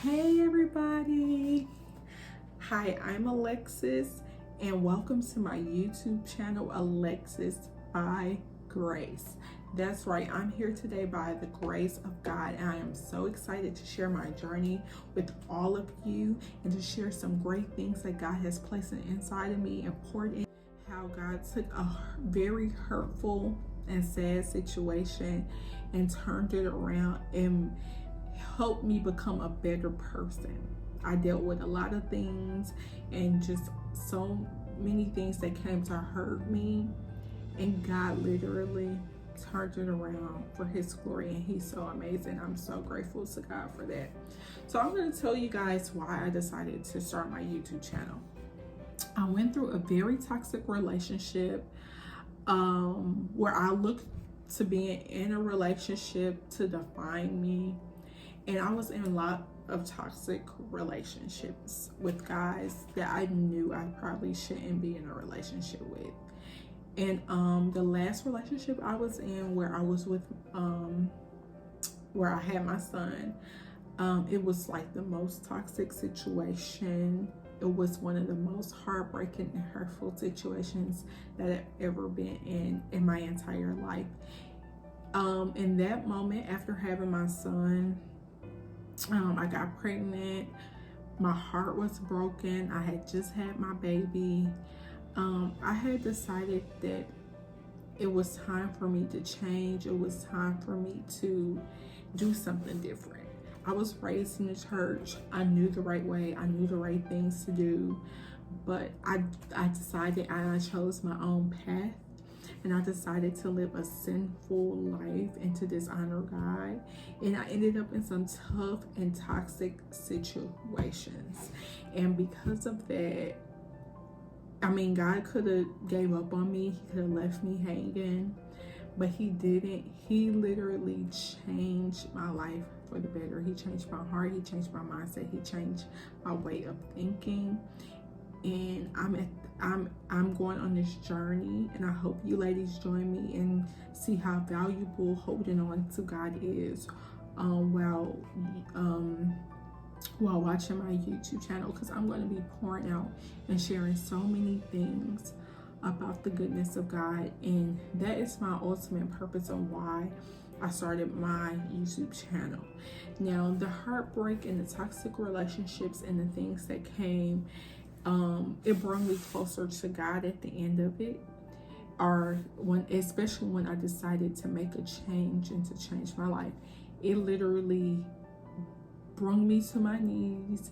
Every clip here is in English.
Hey everybody! Hi, I'm Alexis and welcome to my YouTube channel, Alexus by Grace. That's right, I'm here today by the grace of God and I am so excited to share my journey with all of you and to share some great things that God has placed inside of me and poured in. How God took a very hurtful and sad situation and turned it around and helped me become a better person. I dealt with a lot of things and just so many things that came to hurt me, and God literally turned it around for his glory, and he's so amazing. I'm so grateful to God for that. So I'm going to tell you guys why I decided to start my YouTube channel. I went through a very toxic relationship where I looked to being in a relationship to define me. And I was in a lot of toxic relationships with guys that I knew I probably shouldn't be in a relationship with. And the last relationship I was in, where I was with, where I had my son, it was like the most toxic situation. It was one of the most heartbreaking and hurtful situations that I've ever been in my entire life. In that moment, after having my son, I got pregnant. My heart was broken. I had just had my baby. I had decided that it was time for me to change. It was time for me to do something different. I was raised in the church. I knew the right way. I knew the right things to do. But I decided, and I chose my own path. And I decided to live a sinful life and to dishonor God. And I ended up in some tough and toxic situations. And because of that, I mean, God could have gave up on me. He could have left me hanging, but he didn't. He literally changed my life for the better. He changed my heart. He changed my mindset. He changed my way of thinking. And I'm going on this journey, and I hope you ladies join me and see how valuable holding on to God is while watching my YouTube channel, because I'm going to be pouring out and sharing so many things about the goodness of God, and that is my ultimate purpose of why I started my YouTube channel. Now, the heartbreak and the toxic relationships and the things that came, it brought me closer to God at the end of it, especially when I decided to make a change and to change my life. It literally brought me to my knees.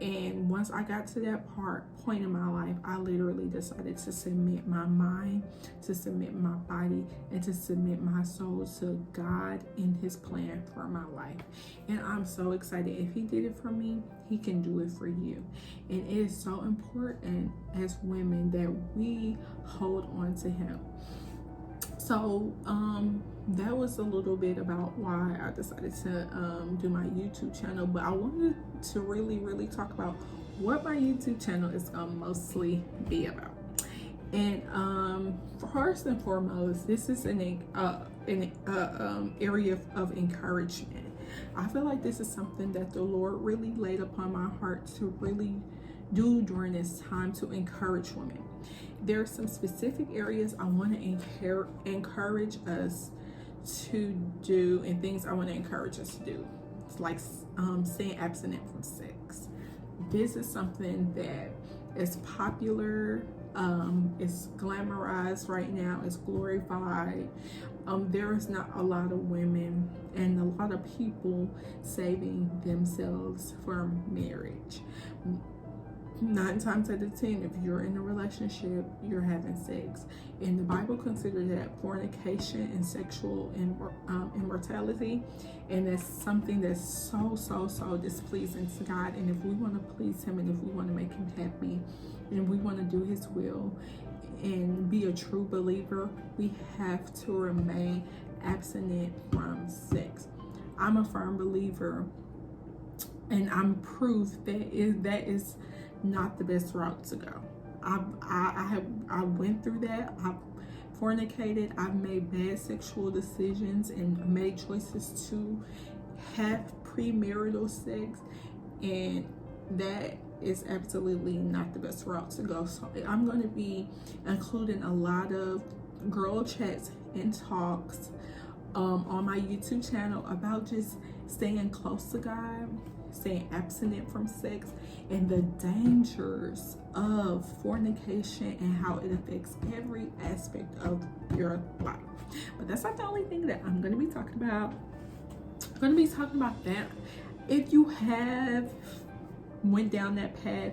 And once I got to that point in my life, I literally decided to submit my mind, to submit my body, and to submit my soul to God and his plan for my life. And I'm so excited. If he did it for me, he can do it for you. And it is so important as women that we hold on to him. So that was a little bit about why I decided to do my YouTube channel, but I wanted to really talk about what my YouTube channel is gonna mostly be about. And first and foremost, this is an area of encouragement. I feel like this is something that the Lord really laid upon my heart to really do during this time, to encourage women. There are some specific areas I want to encourage us to do, and things I want to encourage us to do. It's like staying abstinent from sex. This is something that is popular, it's glamorized right now, it's glorified. There is not a lot of women and a lot of people saving themselves for marriage. 9 times out of 10, if you're in a relationship, you're having sex, and the Bible considers that fornication and sexual immorality, and that's something that's so displeasing to God. And if we want to please him, and if we want to make him happy, and we want to do his will and be a true believer, we have to remain abstinent from sex. I'm a firm believer, and I'm proof that is not the best route to go. I went through that. I've fornicated. I've made bad sexual decisions and made choices to have premarital sex, and that is absolutely not the best route to go. So I'm going to be including a lot of girl chats and talks on my YouTube channel about just staying close to God, staying abstinent from sex, and the dangers of fornication and how it affects every aspect of your life. But that's not the only thing that I'm going to be talking about. I'm going to be talking about that. If you have went down that path,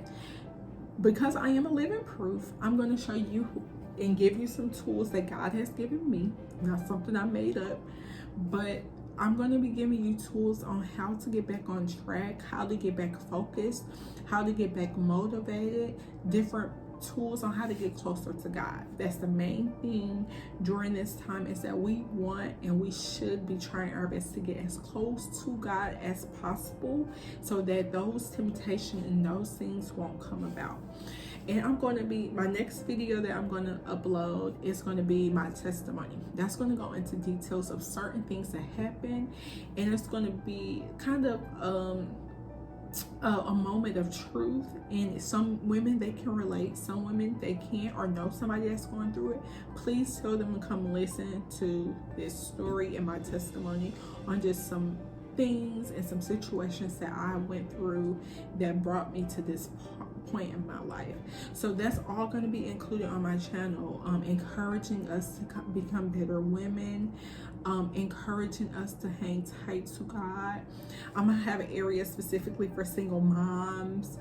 because I am a living proof, I'm going to show you and give you some tools that God has given me, not something I made up, but I'm going to be giving you tools on how to get back on track, how to get back focused, how to get back motivated, different tools on how to get closer to God. That's the main thing during this time, is that we want and we should be trying our best to get as close to God as possible, so that those temptations and those things won't come about. And I'm going to be, my next video that I'm going to upload is going to be my testimony. That's going to go into details of certain things that happen, and it's going to be kind of a moment of truth. And some women, they can relate, some women they can't, or know somebody that's going through it. Please tell them to come listen to this story and my testimony on just some things and some situations that I went through that brought me to this point in my life. So that's all going to be included on my channel, encouraging us to become better women, encouraging us to hang tight to God. I'm gonna have an area specifically for single moms,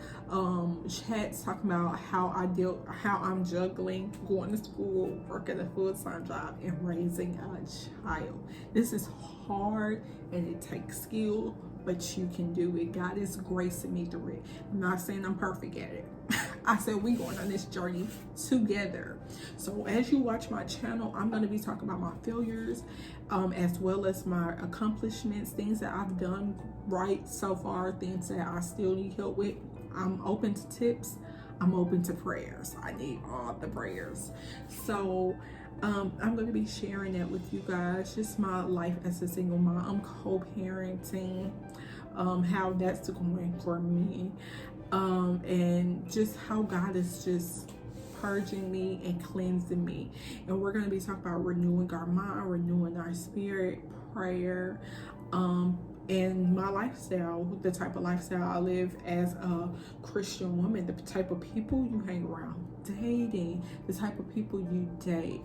chats talking about how I'm juggling going to school, working a full-time job, and raising a child. This is hard and it takes skill, but you can do it. God is gracing me through it. I'm not saying I'm perfect at it. I said we going on this journey together. So as you watch my channel, I'm going to be talking about my failures, as well as my accomplishments, things that I've done right so far, things that I still need help with. I'm open to tips. I'm open to prayers. I need all the prayers. So I'm going to be sharing that with you guys, just my life as a single mom. I'm co-parenting, how that's going for me, and just how God is just purging me and cleansing me. And we're going to be talking about renewing our mind, renewing our spirit, prayer, and my lifestyle, the type of lifestyle I live as a Christian woman, the type of people you hang around, dating, the type of people you date.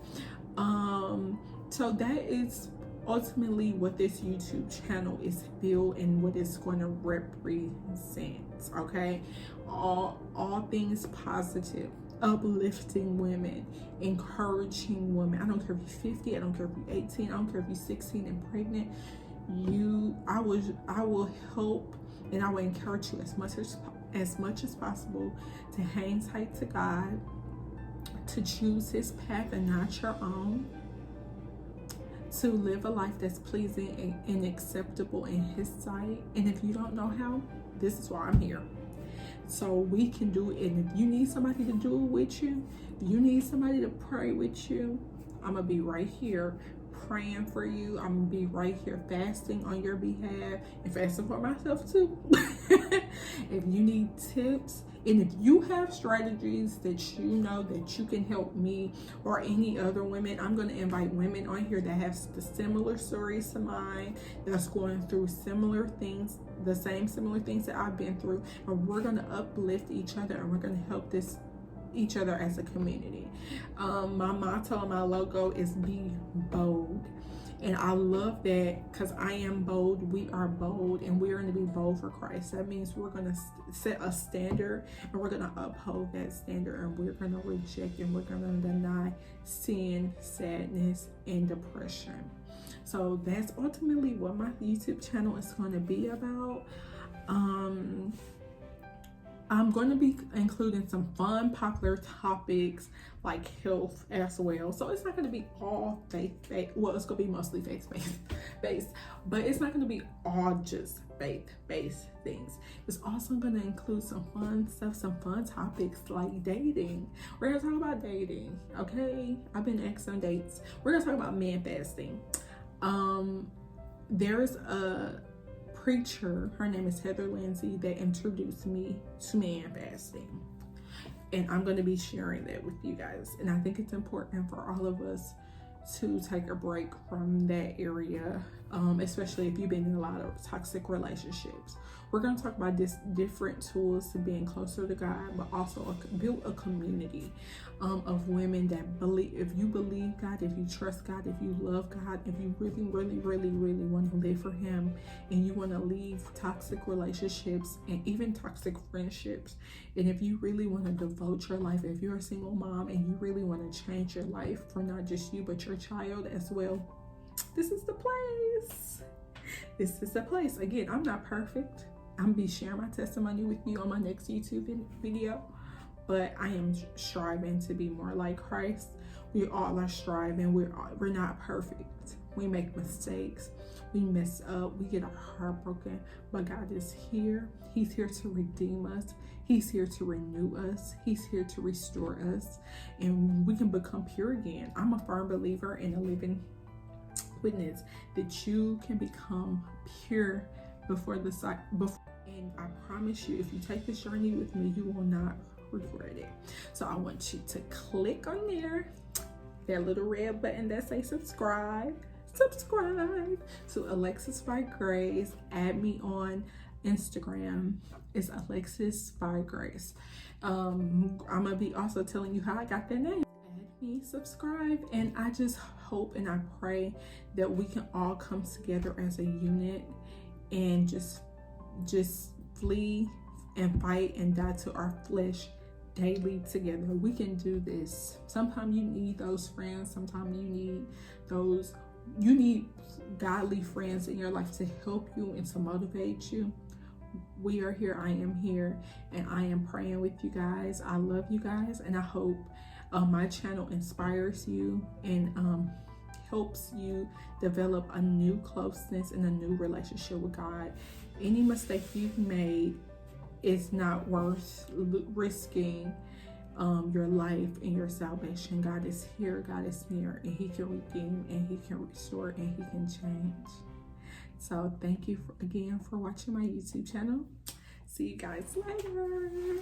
So that is ultimately what this YouTube channel is built and what it's going to represent. Okay, all things positive, uplifting women, encouraging women. I don't care if you're 50, I don't care if you're 18, I don't care if you're 16 and pregnant. I will help and I will encourage you as much as possible to hang tight to God, to choose His path and not your own, to live a life that's pleasing and acceptable in His sight. And if you don't know how, this is why I'm here. So we can do it. And if you need somebody to do it with you, if you need somebody to pray with you, I'm gonna be right here praying for you. I'm gonna be right here fasting on your behalf and fasting for myself too. If you need tips, and if you have strategies that you know that you can help me or any other women, I'm going to invite women on here that have the similar stories to mine, that's going through similar things, the same similar things that I've been through, and we're going to uplift each other and we're going to help each other as a community. My motto and my logo is be bold. And I love that because I am bold, we are bold, and we're going to be bold for Christ. That means we're going to set a standard and we're going to uphold that standard, and we're going to reject and we're going to deny sin, sadness, and depression. So that's ultimately what my YouTube channel is going to be about. I'm going to be including some fun, popular topics like health as well. So it's not going to be all faith-based. Well, it's going to be mostly faith-based, but it's not going to be all just faith-based things. It's also going to include some fun stuff, some fun topics like dating. We're going to talk about dating, okay? I've been ex on dates. We're going to talk about man fasting. There's a preacher, her name is Heather Lindsay, that introduced me to man fasting. And I'm going to be sharing that with you guys. And I think it's important for all of us to take a break from that area, especially if you've been in a lot of toxic relationships. We're going to talk about different tools to being closer to God, but also build a community of women that believe. If you believe God, if you trust God, if you love God, if you really, really, really, really want to live for Him, and you want to leave toxic relationships and even toxic friendships, and if you really want to devote your life, if you're a single mom and you really want to change your life for not just you but your child as well, this is the place. This is the place. Again, I'm not perfect. I'm gonna be sharing my testimony with you on my next YouTube video, but I am striving to be more like Christ. We all are striving. We're not perfect. We make mistakes. We mess up. We get our heart broken, but God is here. He's here to redeem us. He's here to renew us. He's here to restore us, and we can become pure again. I'm a firm believer in a living witness that you can become pure before the sight. And I promise you, if you take this journey with me, you will not regret it. So I want you to click on there, that little red button that says subscribe to Alexus by Grace. Add me on Instagram. It's AlexusbyGreyce. I'm gonna be also telling you how I got that name. Add me, subscribe, and I just hope and I pray that we can all come together as a unit and just flee and fight and die to our flesh daily together. We can do this. Sometimes you need those friends. Sometimes you need godly friends in your life to help you and to motivate you. We are here. I am here, and I am praying with you guys. I love you guys, and I hope my channel inspires you and helps you develop a new closeness and a new relationship with God. Any mistake you've made is not worth risking your life and your salvation. God is here, God is near, and He can redeem, and He can restore, and He can change. So thank you again for watching my YouTube channel. See you guys later.